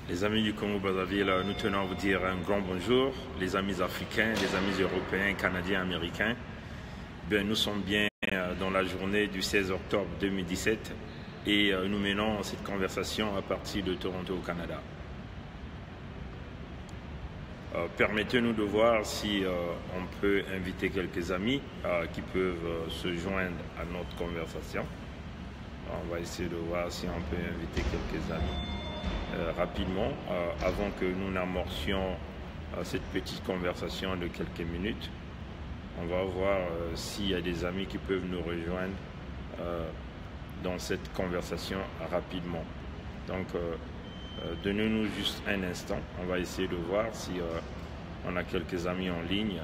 Les amis du Congo-Brazzaville, nous tenons à vous dire un grand bonjour. Les amis africains, les amis européens, canadiens, américains. Bien, nous sommes bien dans la journée du 16 octobre 2017 et nous menons cette conversation à partir de Toronto au Canada. Permettez-nous de voir si on peut inviter quelques amis qui peuvent se joindre à notre conversation. On va essayer de voir si on peut inviter quelques amis rapidement avant que nous n'amorcions cette petite conversation de quelques minutes. On va voir s'il y a des amis qui peuvent nous rejoindre dans cette conversation rapidement. Donc, donnez-nous juste un instant. On va essayer de voir si on a quelques amis en ligne.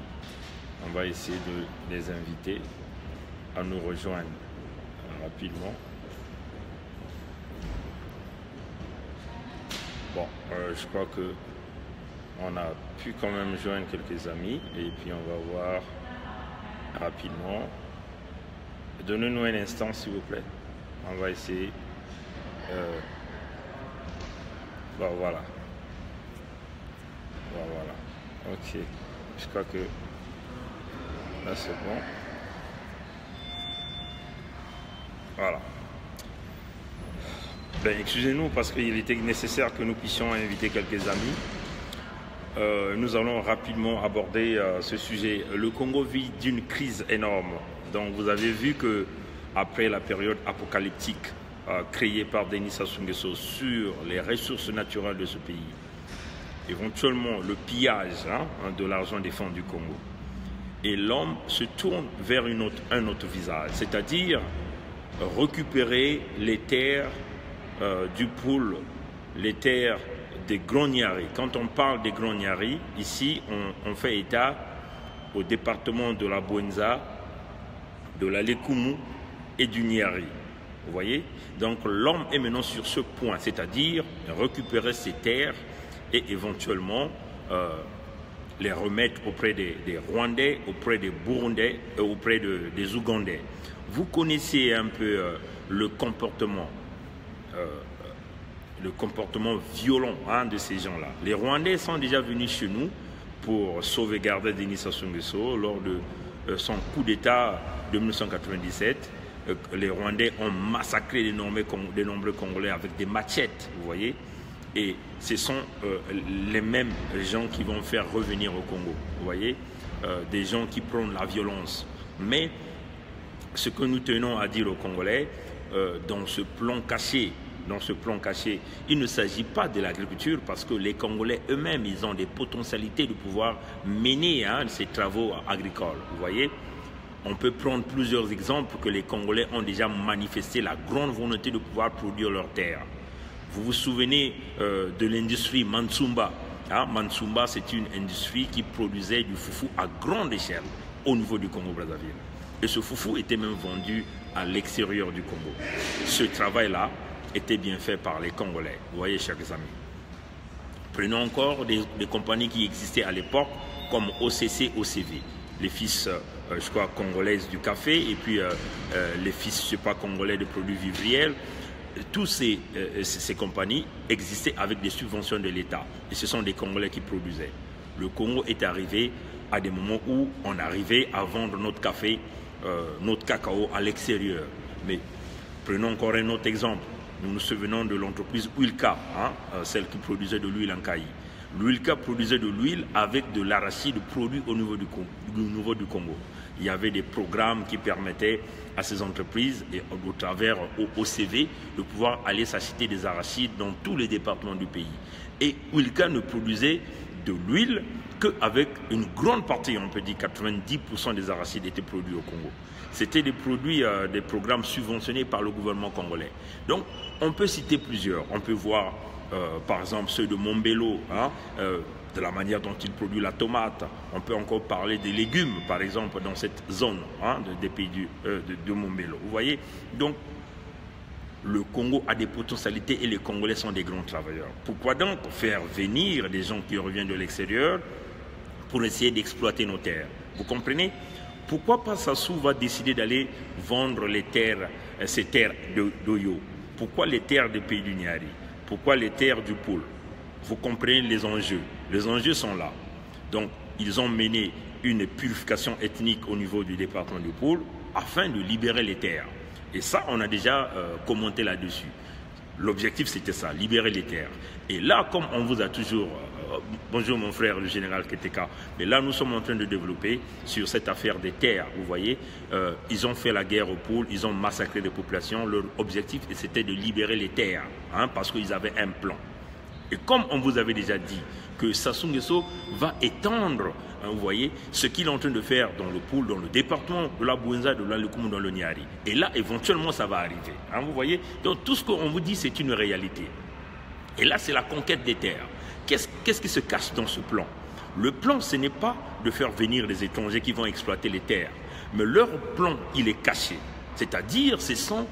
On va essayer de les inviter à nous rejoindre rapidement. Bon, je crois que on a pu quand même joindre quelques amis et puis on va voir rapidement. Donnez-nous un instant s'il vous plaît. On va essayer. Bon, voilà. Bon, voilà. Ok. Je crois que là c'est bon. Voilà. Ben, excusez-nous parce qu'il était nécessaire que nous puissions inviter quelques amis. Nous allons rapidement aborder ce sujet. Le Congo vit d'une crise énorme. Donc vous avez vu que après la période apocalyptique créée par Denis Sassou Nguesso sur les ressources naturelles de ce pays, éventuellement le pillage de l'argent des fonds du Congo, et l'homme se tourne vers un autre visage, c'est-à-dire récupérer les terres du pool, les terres des Grands Niari. Quand on parle des Grands Niari, ici on fait état au département de la Bouenza, de la Lekumu et du Niari. Vous voyez? Donc l'homme est maintenant sur ce point, c'est-à-dire récupérer ces terres et éventuellement les remettre auprès des Rwandais, auprès des Burundais et auprès des Ougandais. Vous connaissez un peu le comportement violent de ces gens-là. Les Rwandais sont déjà venus chez nous pour sauvegarder Denis Sassou Nguesso lors de son coup d'État de 1997. Les Rwandais ont massacré de nombreux Congolais avec des machettes, vous voyez. Et ce sont les mêmes gens qui vont faire revenir au Congo, vous voyez. Des gens qui prônent la violence. Mais ce que nous tenons à dire aux Congolais, dans ce plan caché, il ne s'agit pas de l'agriculture parce que les Congolais eux-mêmes, ils ont des potentialités de pouvoir mener ces travaux agricoles. Vous voyez, on peut prendre plusieurs exemples que les Congolais ont déjà manifesté la grande volonté de pouvoir produire leurs terres. Vous vous souvenez de l'industrie Mansumba. Mansumba, c'est une industrie qui produisait du foufou à grande échelle au niveau du Congo-Brazzaville. Et ce foufou était même vendu à l'extérieur du Congo. Ce travail-là était bien fait par les Congolais. Vous voyez, chers amis. Prenons encore des compagnies qui existaient à l'époque, comme OCC, OCV. Les fils, je crois, congolaises du café, et puis les fils, je ne sais pas, congolais de produits vivriels. Tous ces compagnies existaient avec des subventions de l'État. Et ce sont des Congolais qui produisaient. Le Congo est arrivé à des moments où on arrivait à vendre notre café, notre cacao à l'extérieur. Mais prenons encore un autre exemple. Nous nous souvenons de l'entreprise Wilka, celle qui produisait de l'huile en Caï. L'Uilka produisait de l'huile avec de l'arachide produit au niveau du Congo. Il y avait des programmes qui permettaient à ces entreprises, et au travers OCV, de pouvoir aller s'acheter des arachides dans tous les départements du pays. Et Wilka ne produisait de l'huile qu'avec une grande partie, on peut dire 90% des arachides étaient produits au Congo. C'était des produits, des programmes subventionnés par le gouvernement congolais. Donc, on peut citer plusieurs. On peut voir, par exemple, ceux de Mombelo, de la manière dont ils produisent la tomate. On peut encore parler des légumes, par exemple, dans cette zone des pays de Mombelo. Vous voyez? Donc, le Congo a des potentialités et les Congolais sont des grands travailleurs. Pourquoi donc faire venir des gens qui reviennent de l'extérieur pour essayer d'exploiter nos terres? Vous comprenez? Pourquoi pas Sassou va décider d'aller vendre les terres, ces terres d'Oyo? Pourquoi les terres des pays du Niari? Pourquoi les terres du Pôle? vous comprenez les enjeux. Les enjeux sont là. Donc, ils ont mené une purification ethnique au niveau du département du Poul afin de libérer les terres. Et ça, on a déjà commenté là-dessus. L'objectif, c'était ça, libérer les terres. Et là, comme on vous a toujours... bonjour mon frère, le général Keteka. Mais là, nous sommes en train de développer sur cette affaire des terres. Vous voyez, ils ont fait la guerre au Poul, ils ont massacré les populations. Leur objectif, c'était de libérer les terres, hein, parce qu'ils avaient un plan. Et comme on vous avait déjà dit que Sassou Nguesso va étendre, hein, vous voyez, ce qu'il est en train de faire dans le Poul, dans le département de la Bouenza, de la Lukumu, dans le Niari. Et là, éventuellement, ça va arriver. Hein, vous voyez, donc tout ce qu'on vous dit, c'est une réalité. Et là, c'est la conquête des terres. Qu'est-ce qui se cache dans ce plan? Le plan, ce n'est pas de faire venir des étrangers qui vont exploiter les terres. Mais leur plan, il est caché. C'est-à-dire, ce sont,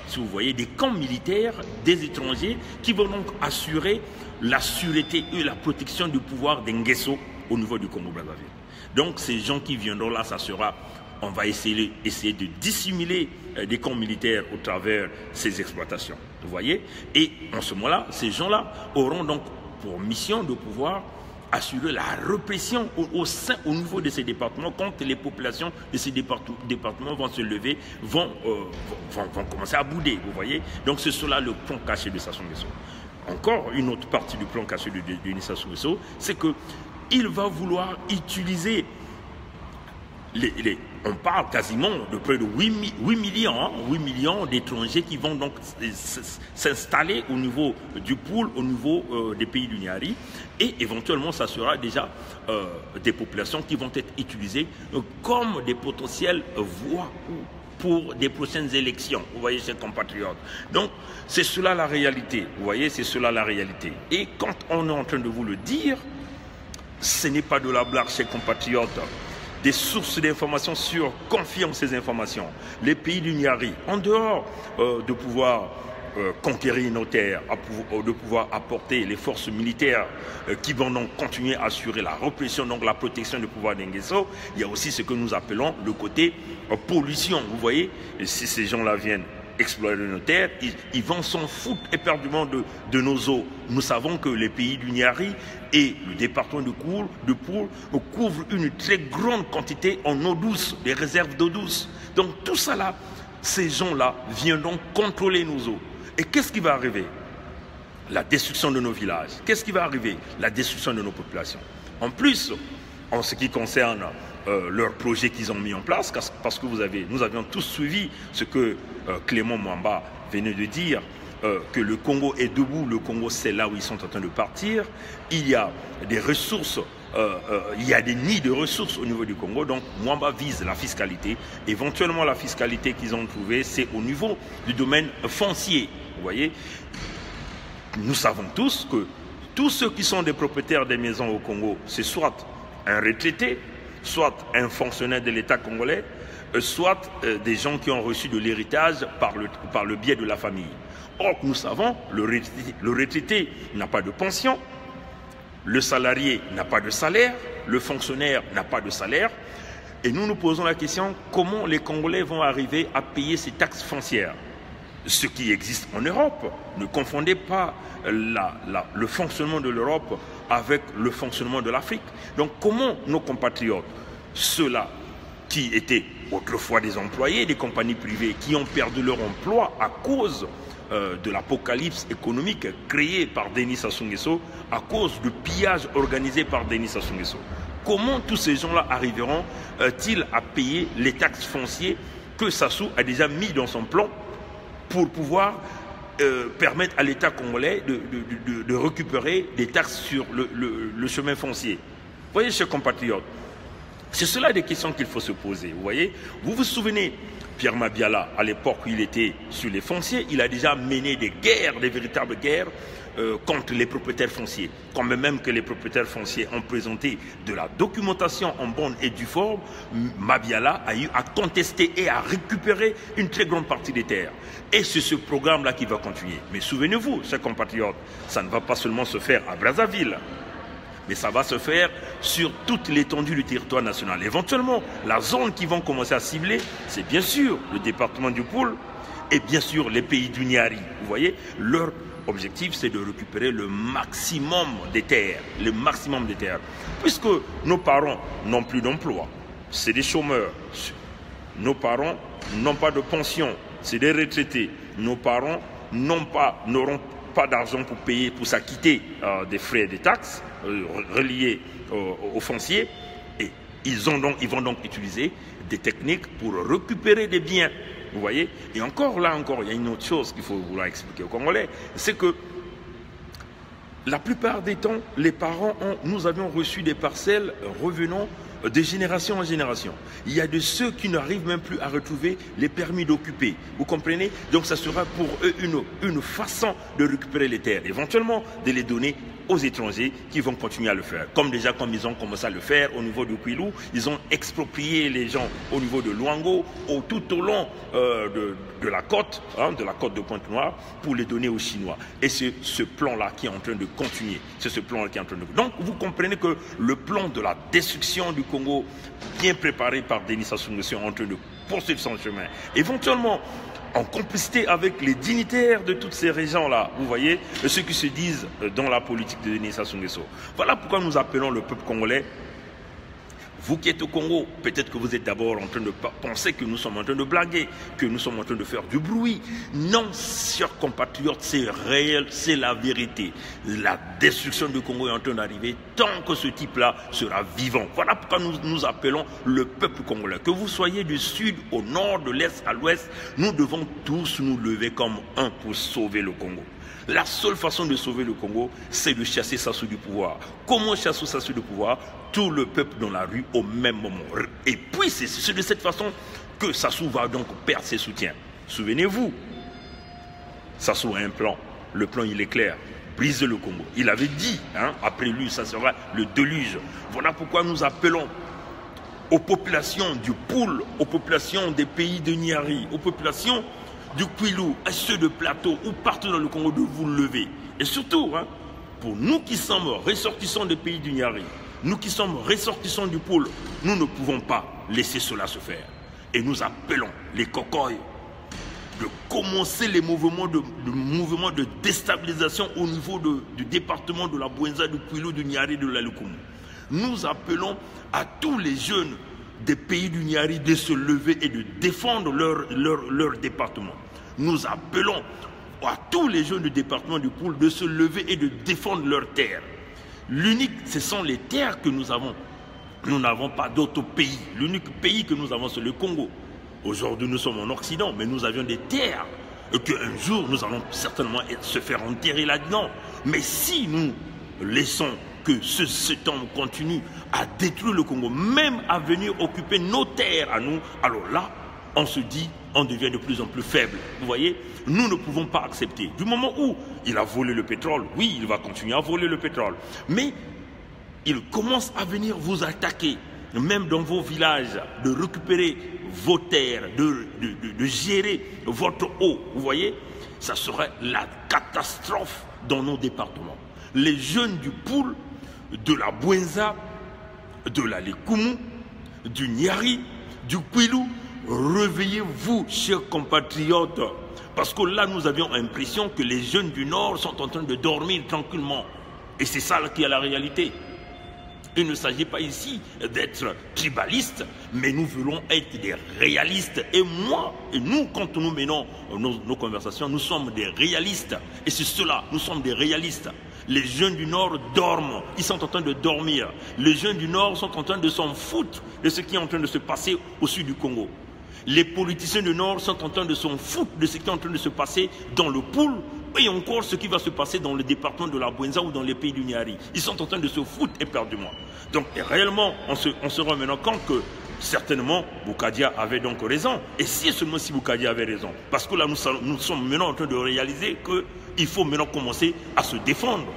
si vous voyez, des camps militaires des étrangers qui vont donc assurer la sûreté et la protection du pouvoir des Nguesso au niveau du Congo-Brazzaville. Donc, ces gens qui viendront là, ça sera... On va essayer de dissimuler des camps militaires au travers ces exploitations. Vous voyez? Et en ce moment-là, ces gens-là auront donc pour mission de pouvoir assurer la répression au niveau de ces départements quand les populations de ces départements vont se lever, vont commencer à bouder. Vous voyez? Donc c'est cela le plan caché de Sassou Nguesso. Encore une autre partie du plan caché de Sassou Nguesso, c'est qu'il va vouloir utiliser on parle quasiment de près de 8 millions d'étrangers qui vont donc s'installer au niveau du Poul, au niveau des pays du Niari. Et éventuellement, ça sera déjà des populations qui vont être utilisées comme des potentielles voix pour des prochaines élections. Vous voyez, chers compatriotes. Donc, c'est cela la réalité. Vous voyez, c'est cela la réalité. Et quand on est en train de vous le dire, ce n'est pas de la blague, chers compatriotes. Des sources d'informations sûres confirment ces informations. Les pays du Niari, en dehors de pouvoir conquérir nos terres, de pouvoir apporter les forces militaires qui vont donc continuer à assurer la répression, donc la protection du pouvoir des Nguesso, il y a aussi ce que nous appelons le côté pollution. Vous voyez, et si ces gens-là viennent explorer nos terres, ils vont s'en foutre éperdument de nos eaux. Nous savons que les pays du Niari et le département de Poul couvrent une très grande quantité en eau douce, des réserves d'eau douce. Donc tout ça là, ces gens-là viennent donc contrôler nos eaux. Et qu'est-ce qui va arriver? La destruction de nos villages. Qu'est-ce qui va arriver? La destruction de nos populations. En plus, en ce qui concerne leurs projets qu'ils ont mis en place, parce que nous avions tous suivi ce que Clément Mwamba venait de dire, que le Congo est debout, le Congo c'est là où ils sont en train de partir, il y a des ressources, il y a des nids de ressources au niveau du Congo, donc Mwamba vise la fiscalité. Éventuellement la fiscalité qu'ils ont trouvée, c'est au niveau du domaine foncier. Vous voyez, nous savons tous que tous ceux qui sont des propriétaires des maisons au Congo, c'est soit un retraité, soit un fonctionnaire de l'État congolais, soit des gens qui ont reçu de l'héritage par le biais de la famille. Or, nous savons, le retraité n'a pas de pension, le salarié n'a pas de salaire, le fonctionnaire n'a pas de salaire. Et nous nous posons la question, comment les Congolais vont arriver à payer ces taxes foncières? Ce qui existe en Europe. Ne confondez pas le fonctionnement de l'Europe avec le fonctionnement de l'Afrique. Donc comment nos compatriotes, ceux-là qui étaient autrefois des employés des compagnies privées, qui ont perdu leur emploi à cause de l'apocalypse économique créée par Denis Sassou Nguesso, à cause du pillage organisé par Denis Sassou Nguesso, comment tous ces gens-là arriveront-ils à payer les taxes foncières que Sassou a déjà mis dans son plan pour pouvoir permettre à l'État congolais de récupérer des taxes sur le chemin foncier? Vous voyez, chers compatriotes, c'est cela des questions qu'il faut se poser. Vous voyez, vous vous souvenez, Pierre Mabiala, à l'époque où il était sur les fonciers, il a déjà mené des guerres, des véritables guerres contre les propriétaires fonciers. Quand même que les propriétaires fonciers ont présenté de la documentation en bonne et due forme, Mabiala a eu à contester et à récupérer une très grande partie des terres. Et c'est ce programme-là qui va continuer. Mais souvenez-vous, chers compatriotes, ça ne va pas seulement se faire à Brazzaville, mais ça va se faire sur toute l'étendue du territoire national. Éventuellement, la zone qu'ils vont commencer à cibler, c'est bien sûr le département du Poul et bien sûr les pays du Niari. Vous voyez, leur objectif, c'est de récupérer le maximum des terres. Le maximum des terres. Puisque nos parents n'ont plus d'emploi, c'est des chômeurs. Nos parents n'ont pas de pension, c'est des retraités. Nos parents n'auront pas d'argent pour payer, pour s'acquitter des frais et des taxes reliés au foncier. Et ils vont donc utiliser des techniques pour récupérer des biens. Vous voyez? Et encore, il y a une autre chose qu'il faut vouloir expliquer aux Congolais, c'est que la plupart des temps, les parents nous avions reçu des parcelles revenant de génération en génération. Il y a de ceux qui n'arrivent même plus à retrouver les permis d'occuper. Vous comprenez? Donc ça sera pour eux une façon de récupérer les terres, éventuellement de les donner aux étrangers qui vont continuer à le faire. Comme ils ont commencé à le faire au niveau de Kwilu, ils ont exproprié les gens au niveau de Luango, tout au long de la côte de Pointe-Noire, pour les donner aux Chinois. Et c'est ce plan-là qui est en train de continuer. C'est ce plan-là qui est en train de... Donc vous comprenez que le plan de la destruction du Congo, bien préparé par Denis Sassou Nguesso, est en train de poursuivre son chemin. Éventuellement, en complicité avec les dignitaires de toutes ces régions-là, vous voyez, ceux qui se disent dans la politique de Denis Sassou Nguesso. Voilà pourquoi nous appelons le peuple congolais. Vous qui êtes au Congo, peut-être que vous êtes d'abord en train de penser que nous sommes en train de blaguer, que nous sommes en train de faire du bruit. Non, chers compatriotes, c'est réel, c'est la vérité. La destruction du Congo est en train d'arriver tant que ce type-là sera vivant. Voilà pourquoi nous appelons le peuple congolais. Que vous soyez du sud au nord, de l'est à l'ouest, nous devons tous nous lever comme un pour sauver le Congo. La seule façon de sauver le Congo, c'est de chasser Sassou du pouvoir. Comment chasser Sassou du pouvoir? Tout le peuple dans la rue au même moment. Et puis, c'est de cette façon que Sassou va donc perdre ses soutiens. Souvenez-vous, Sassou a un plan. Le plan, il est clair. Briser le Congo. Il avait dit, après lui, ça sera le déluge. Voilà pourquoi nous appelons aux populations du Poul, aux populations des pays de Niari, aux populations du Kwilu, à ceux de Plateau ou partout dans le Congo, de vous lever. Et surtout, pour nous qui sommes ressortissants des pays du Niari, nous qui sommes ressortissants du pôle, nous ne pouvons pas laisser cela se faire. Et nous appelons les Kokoy de commencer les mouvements de déstabilisation au niveau du département de la Bouenza, du Kwilu, du Niari, de la Lukumu. Nous appelons à tous les jeunes des pays du Niari de se lever et de défendre leur département. Nous appelons à tous les jeunes du département du Poul de se lever et de défendre leurs terres. L'unique, ce sont les terres que nous avons. Nous n'avons pas d'autres pays. L'unique pays que nous avons, c'est le Congo. Aujourd'hui, nous sommes en Occident, mais nous avions des terres et qu'un jour, nous allons certainement se faire enterrer là-dedans. Mais si nous laissons que cet homme continue à détruire le Congo, même à venir occuper nos terres à nous, alors là, on se dit, on devient de plus en plus faible. Vous voyez, nous ne pouvons pas accepter. Du moment où il a volé le pétrole, oui, il va continuer à voler le pétrole. Mais il commence à venir vous attaquer, même dans vos villages, de récupérer vos terres, de gérer votre eau. Vous voyez, ça serait la catastrophe dans nos départements. Les jeunes du Poul, de la Bouenza, de la Lukumu, du Niari, du Kwilu, réveillez-vous, chers compatriotes, parce que là, nous avions l'impression que les jeunes du Nord sont en train de dormir tranquillement. Et c'est ça qui est la réalité. Il ne s'agit pas ici d'être tribalistes, mais nous voulons être des réalistes. Et nous, quand nous menons nos conversations, nous sommes des réalistes. Et c'est cela, nous sommes des réalistes. Les jeunes du Nord dorment, ils sont en train de dormir. Les jeunes du Nord sont en train de s'en foutre de ce qui est en train de se passer au sud du Congo. Les politiciens du Nord sont en train de s'en foutre de ce qui est en train de se passer dans le Poul et encore ce qui va se passer dans le département de la Bouenza ou dans les pays du Niari. Ils sont en train de se foutre éperdument. Donc réellement, on se rend maintenant compte que certainement Boukadia avait donc raison. Et si seulement si Boukadia avait raison, parce que là nous sommes maintenant en train de réaliser qu'il faut maintenant commencer à se défendre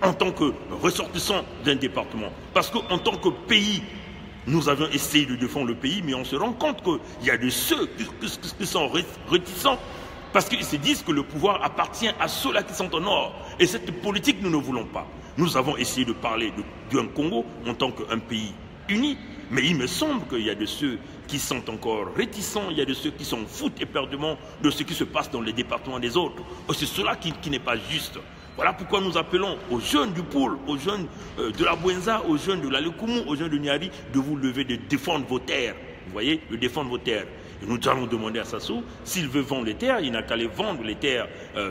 en tant que ressortissant d'un département. Parce qu'en tant que pays, nous avions essayé de défendre le pays, mais on se rend compte qu'il y a de ceux qui sont réticents parce qu'ils se disent que le pouvoir appartient à ceux-là qui sont au nord. Et cette politique, nous ne voulons pas. Nous avons essayé de parler d'un Congo en tant qu'un pays unis. Mais il me semble qu'il y a de ceux qui sont encore réticents, il y a de ceux qui s'en foutent éperdument de ce qui se passe dans les départements des autres. C'est cela qui n'est pas juste. Voilà pourquoi nous appelons aux jeunes du Poul, aux jeunes de la Bouenza, aux jeunes de la Lekumu, aux jeunes de Niari, de vous lever, de défendre vos terres. Vous voyez, de défendre vos terres. Et nous allons demander à Sassou, s'il veut vendre les terres, il n'a qu'à aller vendre les terres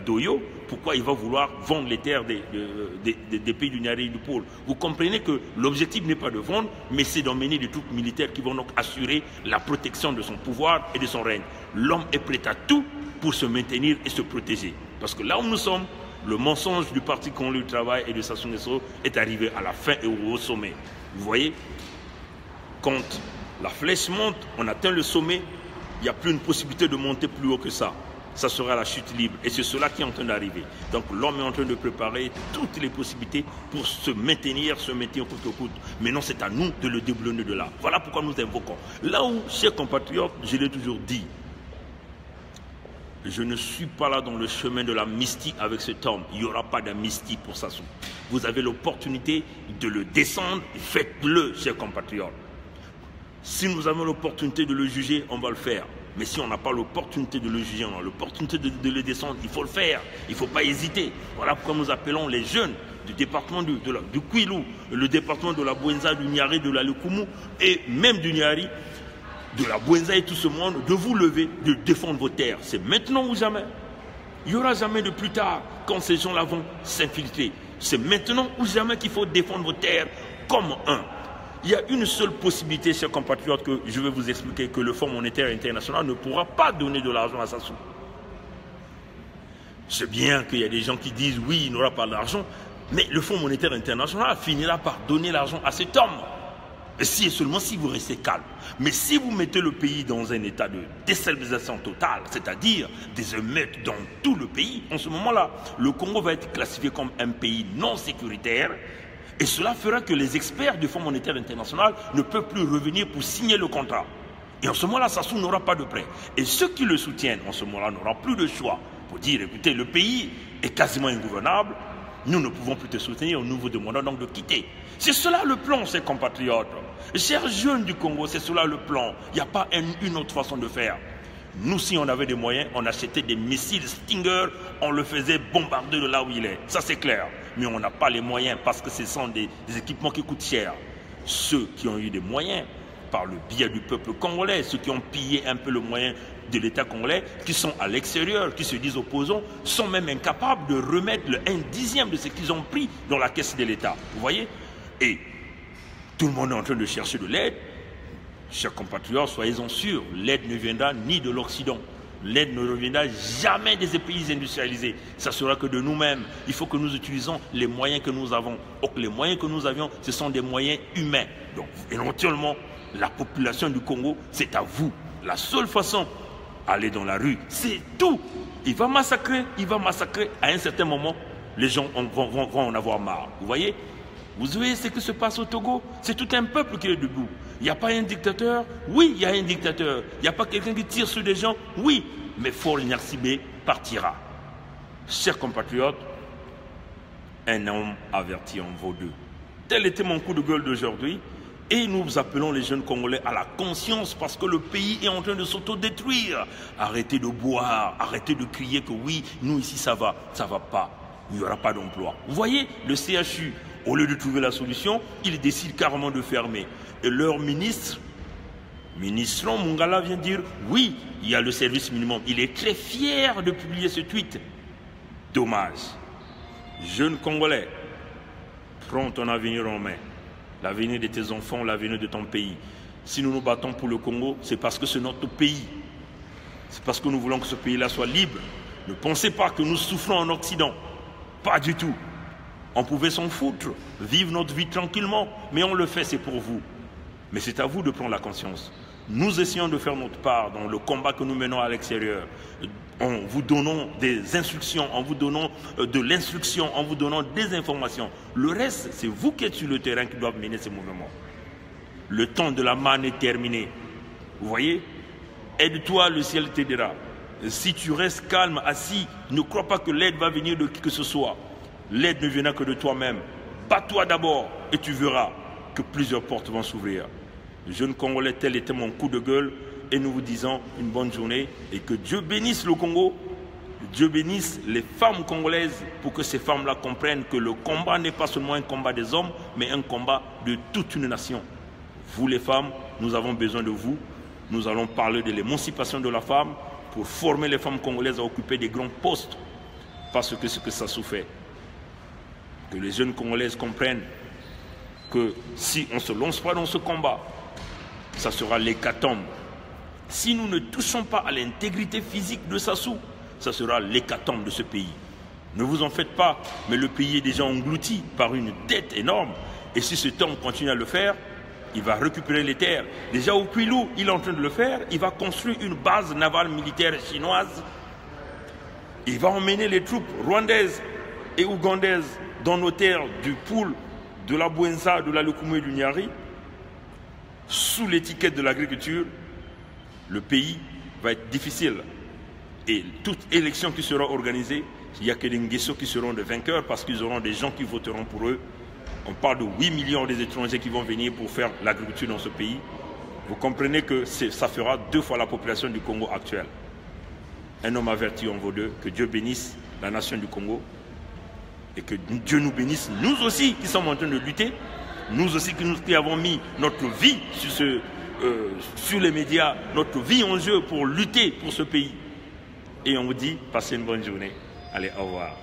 d'Oyo. Pourquoi il va vouloir vendre les terres des pays du Niari et du Poul? Vous comprenez que l'objectif n'est pas de vendre, mais c'est d'emmener des troupes militaires qui vont donc assurer la protection de son pouvoir et de son règne. L'homme est prêt à tout pour se maintenir et se protéger. Parce que là où nous sommes, le mensonge du Parti Congolais du Travail et de Sassou Nguesso est arrivé à la fin et au sommet. Vous voyez, quand la flèche monte, on atteint le sommet, il n'y a plus une possibilité de monter plus haut que ça. Ça sera la chute libre. Et c'est cela qui est en train d'arriver. Donc l'homme est en train de préparer toutes les possibilités pour se maintenir coûte que coûte. Maintenant, c'est à nous de le déboulonner de là. Voilà pourquoi nous invoquons. Là où, chers compatriotes, je l'ai toujours dit, je ne suis pas là dans le chemin de l'amnistie avec cet homme. Il n'y aura pas d'amnistie pour Sassou. Vous avez l'opportunité de le descendre, faites-le, chers compatriotes. Si nous avons l'opportunité de le juger, on va le faire. Mais si on n'a pas l'opportunité de le juger, on a l'opportunité de le descendre, il faut le faire. Il ne faut pas hésiter. Voilà pourquoi nous appelons les jeunes du département du Kwilu, le département de la Bouenza, du Niari, de la Lekumu, et même du Niari, de la Bouenza et tout ce monde, de vous lever, de défendre vos terres. C'est maintenant ou jamais. Il n'y aura jamais de plus tard quand ces gens-là vont s'infiltrer. C'est maintenant ou jamais qu'il faut défendre vos terres comme un. Il y a une seule possibilité, chers compatriotes, que je vais vous expliquer, que le Fonds monétaire international ne pourra pas donner de l'argent à Sassou. C'est bien qu'il y a des gens qui disent oui, il n'aura pas d'argent, mais le Fonds monétaire international finira par donner l'argent à cet homme. Et si et seulement si vous restez calme. Mais si vous mettez le pays dans un état de déstabilisation totale, c'est-à-dire des émeutes dans tout le pays, en ce moment-là, le Congo va être classifié comme un pays non sécuritaire. Et cela fera que les experts du Fonds monétaire international ne peuvent plus revenir pour signer le contrat. Et en ce moment-là, Sassou n'aura pas de prêt. Et ceux qui le soutiennent, en ce moment-là, n'auront plus de choix pour dire, écoutez, le pays est quasiment ingouvernable, nous ne pouvons plus te soutenir, nous vous demandons donc de quitter. C'est cela le plan, ces compatriotes. Chers jeunes du Congo, c'est cela le plan. Il n'y a pas une autre façon de faire. Nous, si on avait des moyens, on achetait des missiles Stinger, on le faisait bombarder de là où il est. Ça, c'est clair. Mais on n'a pas les moyens parce que ce sont des équipements qui coûtent cher. Ceux qui ont eu des moyens, par le biais du peuple congolais, ceux qui ont pillé un peu le moyen de l'État congolais, qui sont à l'extérieur, qui se disent opposants, sont même incapables de remettre le 1/10 de ce qu'ils ont pris dans la caisse de l'État. Vous voyez? Et tout le monde est en train de chercher de l'aide. Chers compatriotes, soyez-en sûrs, l'aide ne viendra ni de l'Occident. L'aide ne reviendra jamais des pays industrialisés. Ça sera que de nous-mêmes. Il faut que nous utilisions les moyens que nous avons. Or, les moyens que nous avions, ce sont des moyens humains. Donc, éventuellement, la population du Congo, c'est à vous. La seule façon, aller dans la rue, c'est tout. Il va massacrer. À un certain moment, les gens vont en avoir marre. Vous voyez? Vous voyez ce qui se passe au Togo? C'est tout un peuple qui est debout. Il n'y a pas un dictateur? Oui, il y a un dictateur. Il n'y a pas quelqu'un qui tire sur des gens? Oui, mais Faure Gnassingbé partira. Chers compatriotes, un homme averti en vaut deux. Tel était mon coup de gueule d'aujourd'hui. Et nous appelons les jeunes Congolais à la conscience parce que le pays est en train de s'autodétruire. Arrêtez de boire, arrêtez de crier que oui, nous ici ça va pas. Il n'y aura pas d'emploi. Vous voyez, le CHU, au lieu de trouver la solution, il décide carrément de fermer. Et leur ministre Mungala vient dire, oui, il y a le service minimum. Il est très fier de publier ce tweet. Dommage. Jeune Congolais, prends ton avenir en main. L'avenir de tes enfants, l'avenir de ton pays. Si nous nous battons pour le Congo, c'est parce que c'est notre pays. C'est parce que nous voulons que ce pays-là soit libre. Ne pensez pas que nous souffrons en Occident. Pas du tout. On pouvait s'en foutre, vivre notre vie tranquillement, mais on le fait, c'est pour vous. Mais c'est à vous de prendre la conscience. Nous essayons de faire notre part dans le combat que nous menons à l'extérieur, en vous donnant des instructions, en vous donnant de l'instruction, en vous donnant des informations. Le reste, c'est vous qui êtes sur le terrain qui doivent mener ces mouvements. Le temps de la manne est terminé. Vous voyez? Aide-toi, le ciel t'aidera. Si tu restes calme, assis, ne crois pas que l'aide va venir de qui que ce soit. L'aide ne viendra que de toi-même. Bats-toi d'abord et tu verras. que plusieurs portes vont s'ouvrir. Jeunes Congolais, tel était mon coup de gueule et nous vous disons une bonne journée et que Dieu bénisse le Congo, Dieu bénisse les femmes congolaises pour que ces femmes-là comprennent que le combat n'est pas seulement un combat des hommes, mais un combat de toute une nation. Vous les femmes, nous avons besoin de vous. Nous allons parler de l'émancipation de la femme pour former les femmes congolaises à occuper des grands postes. Parce que ce que ça souffre, que les jeunes Congolaises comprennent que si on ne se lance pas dans ce combat, ça sera l'hécatombe. Si nous ne touchons pas à l'intégrité physique de Sassou, ça sera l'hécatombe de ce pays. Ne vous en faites pas, mais le pays est déjà englouti par une dette énorme. Et si cet homme continue à le faire, il va récupérer les terres. Déjà au Kwilu, il est en train de le faire. Il va construire une base navale militaire chinoise. Il va emmener les troupes rwandaises et ougandaises dans nos terres du Poul, de la Bouenza, de la Lukumu et du Nyari. Sous l'étiquette de l'agriculture, le pays va être difficile. Et toute élection qui sera organisée, il n'y a que des Nguesso qui seront des vainqueurs parce qu'ils auront des gens qui voteront pour eux. On parle de 8 millions des étrangers qui vont venir pour faire l'agriculture dans ce pays. Vous comprenez que ça fera 2 fois la population du Congo actuelle. Un homme averti en vaut 2. Que Dieu bénisse la nation du Congo. Et que Dieu nous bénisse, nous aussi qui sommes en train de lutter. Nous aussi qui avons mis notre vie sur les médias, notre vie en jeu pour lutter pour ce pays. Et on vous dit, passez une bonne journée. Allez, au revoir.